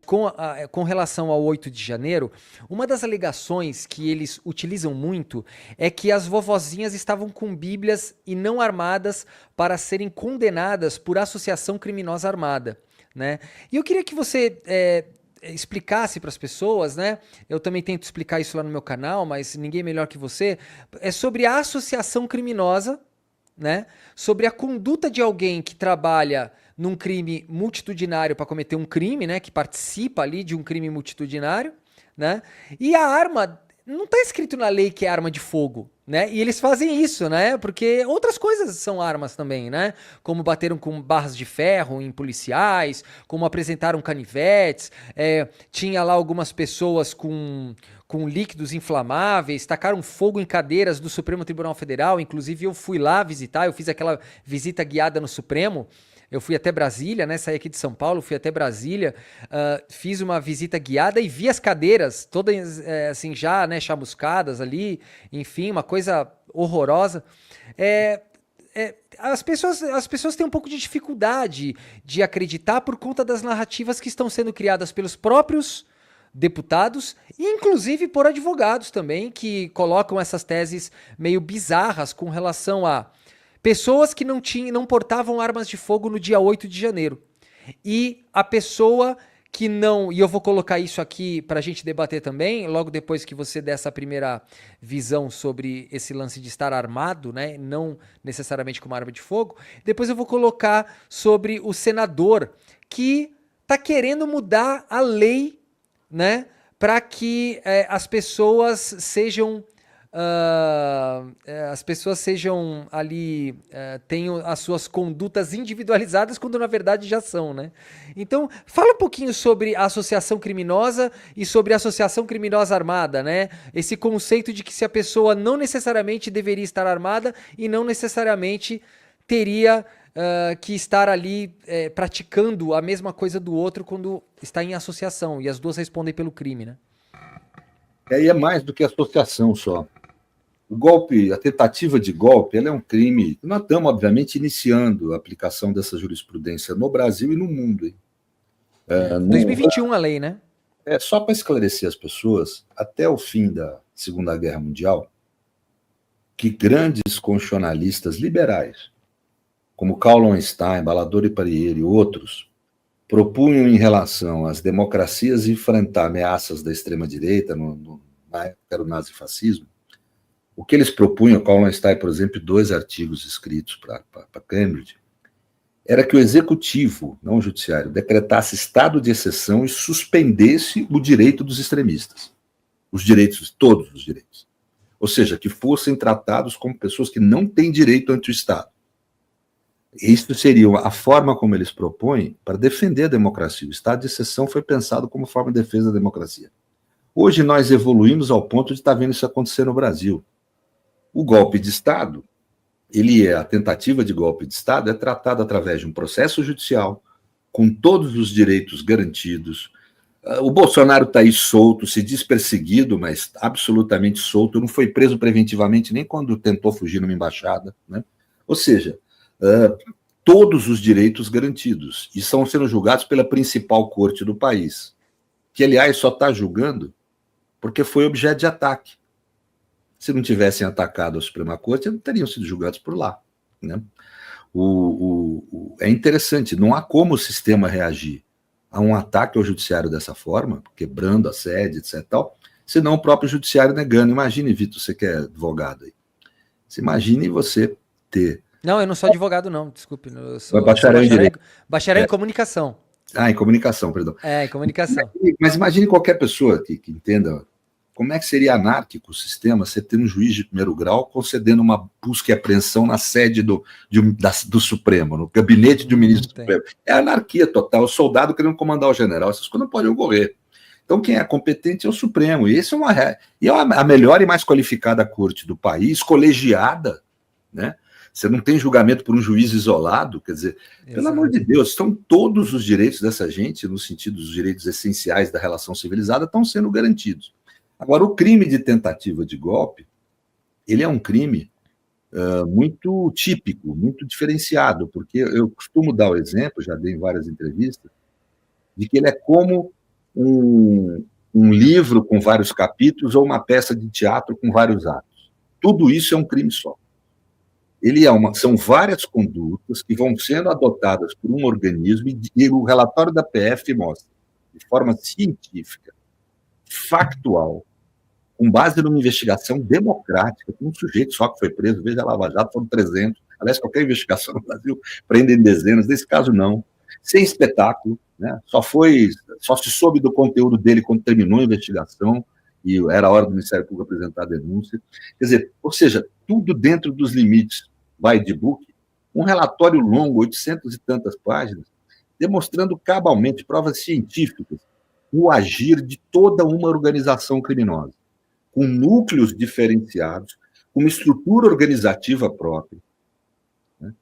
com relação ao 8 de janeiro, uma das alegações que eles utilizam muito é que as vovozinhas estavam com bíblias e não armadas para serem condenadas por associação criminosa armada, né? E eu queria que você explicasse para as pessoas, né? Eu também tento explicar isso lá no meu canal, mas ninguém melhor que você. É sobre a associação criminosa, né? Sobre a conduta de alguém que trabalha num crime multitudinário para cometer um crime, né? Que participa ali de um crime multitudinário, né? E a arma não está escrito na lei que é arma de fogo, né? E eles fazem isso, né? Porque outras coisas são armas também, né? Como bateram com barras de ferro em policiais, como apresentaram canivetes, tinha lá algumas pessoas com líquidos inflamáveis, tacaram fogo em cadeiras do Supremo Tribunal Federal, inclusive eu fui lá visitar, eu fiz aquela visita guiada no Supremo, eu fui até Brasília, né? Saí aqui de São Paulo, fui até Brasília, fiz uma visita guiada e vi as cadeiras todas assim já, né, chamuscadas ali, enfim, uma coisa horrorosa. As pessoas têm um pouco de dificuldade de acreditar por conta das narrativas que estão sendo criadas pelos próprios deputados, e inclusive por advogados também, que colocam essas teses meio bizarras com relação a pessoas que não portavam armas de fogo no dia 8 de janeiro. E a pessoa que não... E eu vou colocar isso aqui para a gente debater também, logo depois que você der essa primeira visão sobre esse lance de estar armado, né? Não necessariamente com uma arma de fogo. Depois eu vou colocar sobre o senador que está querendo mudar a lei, né? Para que as pessoas sejam... as pessoas sejam ali, tenham as suas condutas individualizadas quando na verdade já são, né? Então, fala um pouquinho sobre a associação criminosa e sobre a associação criminosa armada, né? Esse conceito de que se a pessoa não necessariamente deveria estar armada e não necessariamente teria que estar ali praticando a mesma coisa do outro quando está em associação, e as duas respondem pelo crime, né? E aí é mais do que associação só. O golpe, a tentativa de golpe, ela é um crime. Nós estamos, obviamente, iniciando a aplicação dessa jurisprudência no Brasil e no mundo. 2021 a lei, né? Só para esclarecer as pessoas, até o fim da Segunda Guerra Mundial, que grandes constitucionalistas liberais, como Karl Loewenstein, Balador e Parieri e outros, propunham em relação às democracias enfrentar ameaças da extrema-direita, na época era o nazifascismo. O que eles propunham, Karl Loewenstein, por exemplo, 2 artigos escritos para Cambridge, era que o executivo, não o judiciário, decretasse estado de exceção e suspendesse o direito dos extremistas. Os direitos, todos os direitos. Ou seja, que fossem tratados como pessoas que não têm direito ante o Estado. Isso seria a forma como eles propõem para defender a democracia. O estado de exceção foi pensado como forma de defesa da democracia. Hoje nós evoluímos ao ponto de estar vendo isso acontecer no Brasil. O golpe de Estado, a tentativa de golpe de Estado é tratada através de um processo judicial, com todos os direitos garantidos. O Bolsonaro está aí solto, se diz perseguido, mas absolutamente solto, não foi preso preventivamente nem quando tentou fugir numa embaixada, né? Ou seja, todos os direitos garantidos, e estão sendo julgados pela principal corte do país, que, aliás, só está julgando porque foi objeto de ataque. Se não tivessem atacado a Suprema Corte, não teriam sido julgados por lá, né? É interessante, não há como o sistema reagir a um ataque ao judiciário dessa forma, quebrando a sede, etc., senão o próprio judiciário negando. Imagine, Vitor, você que é advogado aí. Imagine você ter... Não, eu não sou advogado, não, desculpe. Eu sou bacharel em Direito. Bacharel em Comunicação. Em Comunicação, perdão. Em Comunicação. Mas imagine qualquer pessoa que entenda como é que seria anárquico o sistema você ter um juiz de primeiro grau concedendo uma busca e apreensão na sede do Supremo, no gabinete de um ministro Supremo. É anarquia total, o soldado querendo comandar o general, essas coisas não podem ocorrer. Então quem é competente é o Supremo, e isso é a melhor e mais qualificada corte do país, colegiada, né? Você não tem julgamento por um juiz isolado, quer dizer, pelo amor de Deus, estão todos os direitos dessa gente, no sentido dos direitos essenciais da relação civilizada, estão sendo garantidos. Agora, o crime de tentativa de golpe, ele é um crime muito típico, muito diferenciado, porque eu costumo dar o exemplo, já dei em várias entrevistas, de que ele é como um livro com vários capítulos ou uma peça de teatro com vários atos. Tudo isso é um crime só. São várias condutas que vão sendo adotadas por um organismo e o relatório da PF mostra, de forma científica, factual, com base numa investigação democrática, com um sujeito só que foi preso, veja a Lava Jato, foram 300. Aliás, qualquer investigação no Brasil prendem dezenas, nesse caso não. Sem espetáculo, né? Só se soube do conteúdo dele quando terminou a investigação, e era a hora do Ministério Público apresentar a denúncia. Quer dizer, ou seja, tudo dentro dos limites by the book, um relatório longo, 800 e tantas páginas, demonstrando cabalmente provas científicas o agir de toda uma organização criminosa, com núcleos diferenciados, com uma estrutura organizativa própria, né?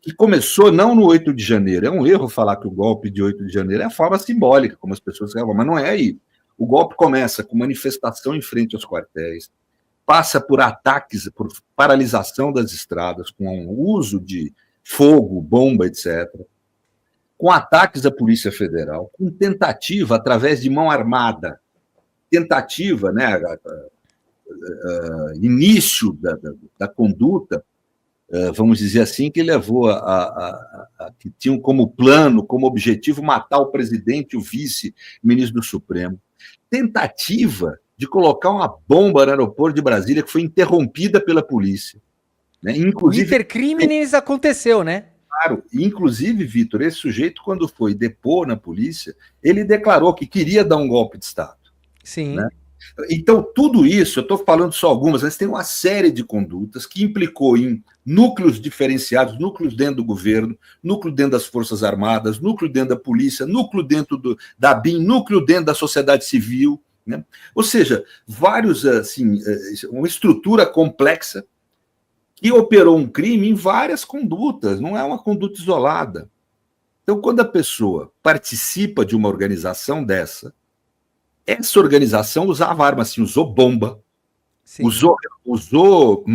Que começou não no 8 de janeiro. É um erro falar que o golpe de 8 de janeiro é a forma simbólica, como as pessoas falam, mas não é aí. O golpe começa com manifestação em frente aos quartéis, passa por ataques, por paralisação das estradas, com o uso de fogo, bomba, etc., com ataques à Polícia Federal, com tentativa através de mão armada, tentativa, né, início da conduta, vamos dizer assim, que levou que tinham como plano, como objetivo, matar o presidente, o vice-ministro do Supremo. Tentativa de colocar uma bomba no aeroporto de Brasília, que foi interrompida pela polícia. Né? Inclusive, o intercrimes aconteceu, né? Claro, inclusive, Vitor, esse sujeito, quando foi depor na polícia, ele declarou que queria dar um golpe de Estado. Sim. Né? Então, tudo isso, eu estou falando só algumas, mas tem uma série de condutas que implicou em núcleos diferenciados, núcleos dentro do governo, núcleo dentro das Forças Armadas, núcleo dentro da polícia, núcleo dentro da BIM, núcleo dentro da sociedade civil, né? Ou seja, vários, assim, uma estrutura complexa que operou um crime em várias condutas, não é uma conduta isolada. Então, quando a pessoa participa de uma organização dessa, essa organização usava arma, assim, usou bomba, usou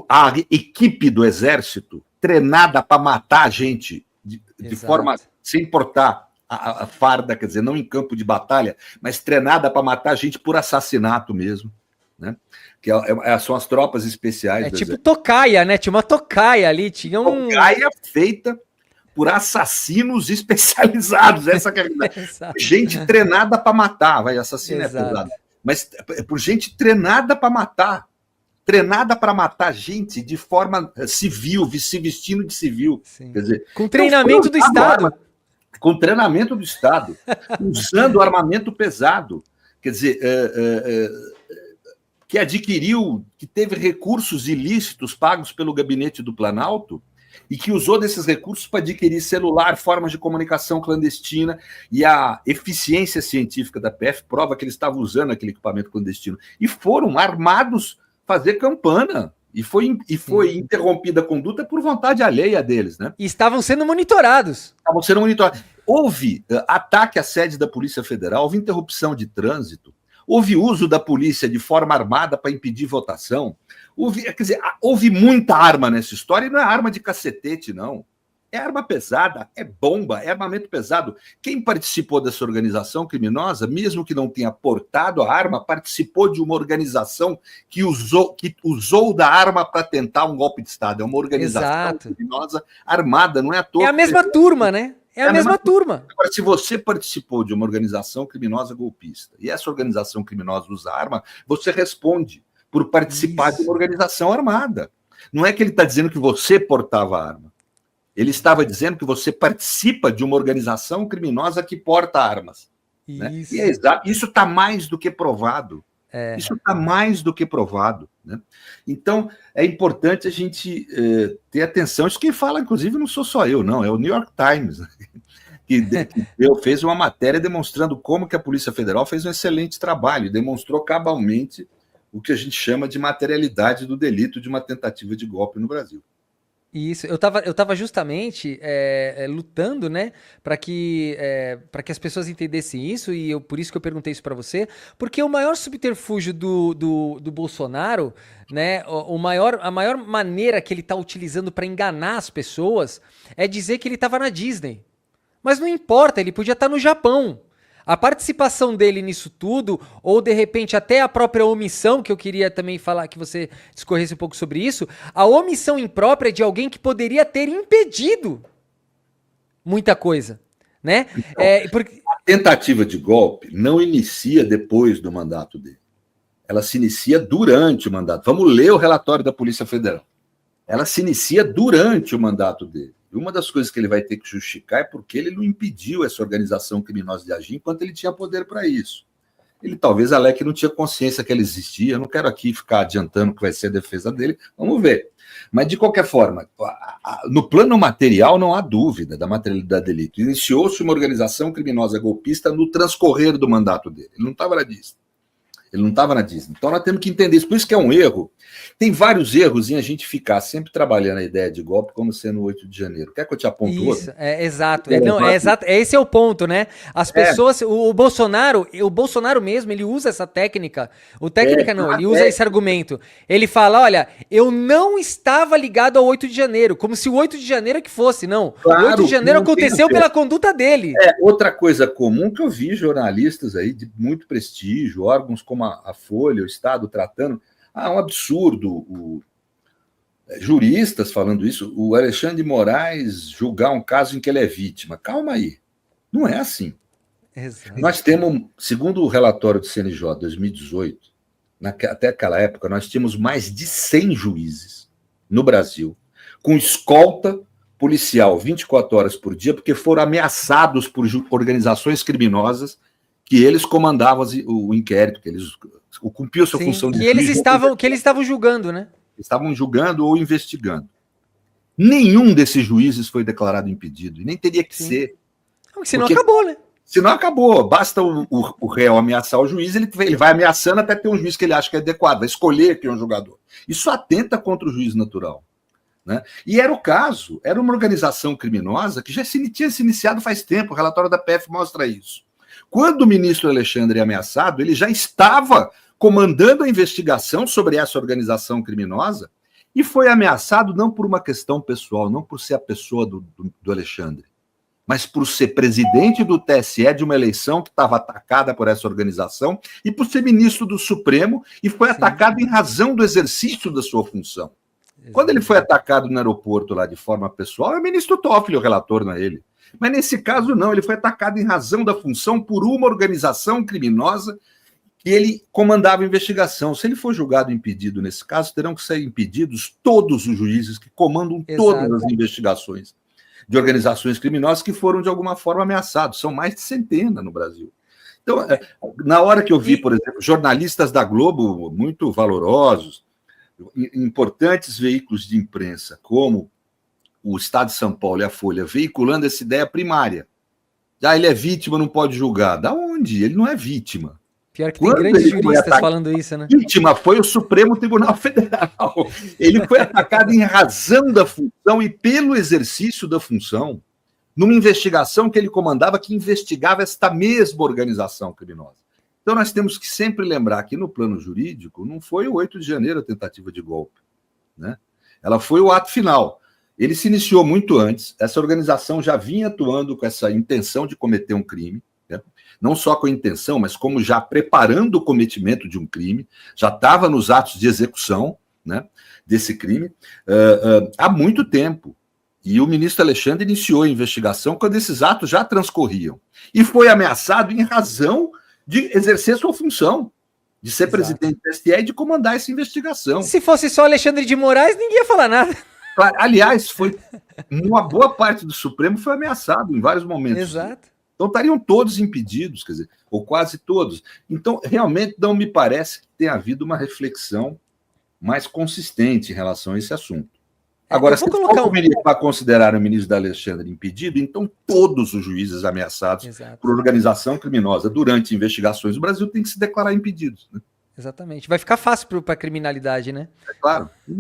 a equipe do exército treinada para matar a gente de forma sem importar a farda, quer dizer, não em campo de batalha, mas treinada para matar a gente por assassinato mesmo, né? Que são as tropas especiais. É tipo tocaia, né? Tinha uma tocaia ali, tinha um... Tocaia feita por assassinos especializados, essa que é a gente treinada para matar, vai, assassino é pesado, mas por gente treinada para matar gente de forma civil, se vestindo de civil. Sim. Quer dizer, com treinamento do Estado. Com treinamento do Estado, usando armamento pesado, quer dizer, que adquiriu, que teve recursos ilícitos pagos pelo gabinete do Planalto e que usou desses recursos para adquirir celular, formas de comunicação clandestina, e a eficiência científica da PF prova que eles estavam usando aquele equipamento clandestino. E foram armados fazer campana. E foi interrompida a conduta por vontade alheia deles, né? E estavam sendo monitorados. Houve ataque à sede da Polícia Federal, houve interrupção de trânsito, houve uso da polícia de forma armada para impedir votação. Houve muita arma nessa história, e não é arma de cacetete, não. É arma pesada, é bomba, é armamento pesado. Quem participou dessa organização criminosa, mesmo que não tenha portado a arma, participou de uma organização que usou da arma para tentar um golpe de Estado. É uma organização criminosa armada, não é à toa. É a mesma turma, né? É a mesma turma. Agora, se você participou de uma organização criminosa golpista e essa organização criminosa usa arma, você responde por participar de uma organização armada. Não é que ele está dizendo que você portava a arma. Ele estava dizendo que você participa de uma organização criminosa que porta armas. Isso, né? Isso está mais do que provado. Isso está mais do que provado. Né? Então, é importante a gente ter atenção. Isso quem fala, inclusive, não sou só eu, não. É o New York Times, né? que fez uma matéria demonstrando como que a Polícia Federal fez um excelente trabalho, demonstrou cabalmente o que a gente chama de materialidade do delito de uma tentativa de golpe no Brasil. Isso, eu tava justamente lutando, né, para que as pessoas entendessem isso, e por isso que eu perguntei isso para você, porque o maior subterfúgio do Bolsonaro, né, a maior maneira que ele tá utilizando para enganar as pessoas é dizer que ele tava na Disney. Mas não importa, ele podia estar no Japão. A participação dele nisso tudo, ou de repente até a própria omissão, que eu queria também falar, que você discorresse um pouco sobre isso, a omissão imprópria de alguém que poderia ter impedido muita coisa, né? Então, Porque... a tentativa de golpe não inicia depois do mandato dele. Ela se inicia durante o mandato. Vamos ler o relatório da Polícia Federal. Ela se inicia durante o mandato dele. E uma das coisas que ele vai ter que justificar é porque ele não impediu essa organização criminosa de agir enquanto ele tinha poder para isso. Ele talvez alegue que não tinha consciência que ela existia. Eu não quero aqui ficar adiantando que vai ser a defesa dele. Vamos ver. Mas, de qualquer forma, no plano material não há dúvida da materialidade do delito. Iniciou-se uma organização criminosa golpista no transcorrer do mandato dele. Ele não estava na Disney. Ele não estava na Disney. Então nós temos que entender isso. Por isso que é um erro. Tem vários erros em a gente ficar sempre trabalhando a ideia de golpe como sendo o 8 de janeiro. Quer que eu te aponte outro? Isso, exato. Exato. Esse é o ponto, né? As pessoas, o Bolsonaro mesmo, ele usa essa técnica. Ele usa esse argumento. Ele fala, olha, eu não estava ligado ao 8 de janeiro, como se o 8 de janeiro é que fosse, não. Claro, o 8 de janeiro aconteceu pela conduta dele. Outra coisa comum que eu vi jornalistas aí de muito prestígio, órgãos como a Folha, o Estado, tratando. Um absurdo. Juristas falando isso, o Alexandre de Moraes julgar um caso em que ele é vítima. Calma aí. Não é assim. Exato. Nós temos, segundo o relatório do CNJ 2018, até aquela época, nós tínhamos mais de 100 juízes no Brasil, com escolta policial 24 horas por dia, porque foram ameaçados por organizações criminosas que eles comandavam o inquérito, que eles cumpriam sua função de juiz. Que eles estavam julgando, né? Estavam julgando ou investigando. Nenhum desses juízes foi declarado impedido, e nem teria que ser. Senão acabou, né? Senão acabou. Basta o réu ameaçar o juiz, ele vai ameaçando até ter um juiz que ele acha que é adequado, vai escolher quem é um jogador. Isso atenta contra o juiz natural. Né? E era o caso, era uma organização criminosa que já tinha se iniciado faz tempo, o relatório da PF mostra isso. Quando o ministro Alexandre é ameaçado, ele já estava comandando a investigação sobre essa organização criminosa e foi ameaçado não por uma questão pessoal, não por ser a pessoa do Alexandre, mas por ser presidente do TSE de uma eleição que estava atacada por essa organização e por ser ministro do Supremo e foi atacado em razão do exercício da sua função. Quando ele foi atacado no aeroporto lá de forma pessoal, é o ministro Toffoli o relator, não é ele. Mas nesse caso não, ele foi atacado em razão da função por uma organização criminosa que ele comandava a investigação. Se ele for julgado impedido nesse caso, terão que ser impedidos todos os juízes que comandam todas as investigações de organizações criminosas que foram de alguma forma ameaçados. São mais de centena no Brasil. Então, na hora que eu vi, por exemplo, jornalistas da Globo muito valorosos, importantes veículos de imprensa, como o Estado de São Paulo e a Folha, veiculando essa ideia primária. Ele é vítima, não pode julgar. Da onde? Ele não é vítima. Pior que tem grandes juristas falando isso, né? Vítima foi o Supremo Tribunal Federal. Ele foi atacado em razão da função e pelo exercício da função, numa investigação que ele comandava, que investigava esta mesma organização criminosa. Então nós temos que sempre lembrar que no plano jurídico não foi o 8 de janeiro a tentativa de golpe, né? Ela foi o ato final. Ele se iniciou muito antes, essa organização já vinha atuando com essa intenção de cometer um crime, né? Não só com a intenção, mas como já preparando o cometimento de um crime, já estava nos atos de execução, né, desse crime há muito tempo. E o ministro Alexandre iniciou a investigação quando esses atos já transcorriam. E foi ameaçado em razão de exercer sua função, de ser presidente do TSE e de comandar essa investigação. Se fosse só Alexandre de Moraes, ninguém ia falar nada. Aliás, uma boa parte do Supremo foi ameaçado em vários momentos. Exato. Então estariam todos impedidos, quer dizer, ou quase todos. Então, realmente não me parece que tenha havido uma reflexão mais consistente em relação a esse assunto. Agora, se para considerar o ministro Alexandre impedido, então todos os juízes ameaçados por organização criminosa durante investigações do Brasil têm que se declarar impedidos. Né? Exatamente. Vai ficar fácil para a criminalidade, né? É claro.